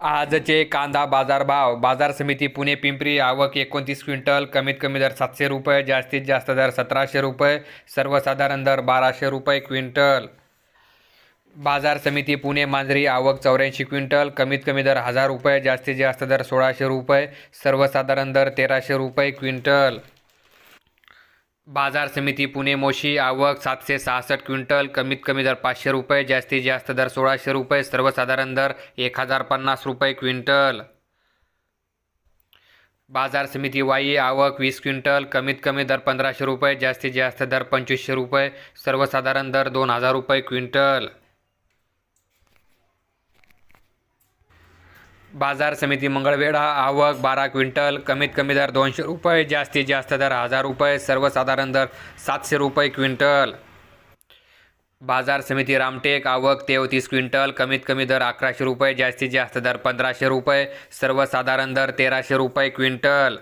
आजचे कांदा बाजार भाव. बाजार समिती पुणे पिंपरी. आवक 29 क्विंटल. कमीत कमी दर 700 रुपये, जास्तीत जास्त दर 1700 रुपये, सर्वसाधारण दर 1200 रुपये क्विंटल. बाजार समिती पुणे मांजरी. आवक 84 क्विंटल. कमीत कमी दर 1000 रुपये, जास्तीत जास्त दर 1600 रुपये, सर्वसाधारण दर 1300 रुपये क्विंटल. बाजार समिती पुणे मोशी. आवक 766 क्विंटल. कमीत कमी दर 500 रुपये, जास्तीत जास्त दर 1600 रुपये, सर्वसाधारण दर 1050 रुपये क्विंटल. बाजार समिती वाई. आवक 20 क्विंटल. कमीत कमी दर 1500 रुपये, जास्तीत जास्त दर 2500 रुपये, सर्वसाधारण दर 2000 रुपये क्विंटल. बाजार समिती मंगळवेढा. आवक 12 क्विंटल. कमीत कमी दर 200 रुपये, जास्तीत जास्त दर 1000 रुपये, सर्वसाधारण दर 700 रुपये क्विंटल. बाजार समिती रामटेक. आवक 33 क्विंटल. कमीत कमी दर 1100 रुपये, जास्तीत जास्त दर 1500 रुपये, सर्वसाधारण दर 1300 रुपये क्विंटल.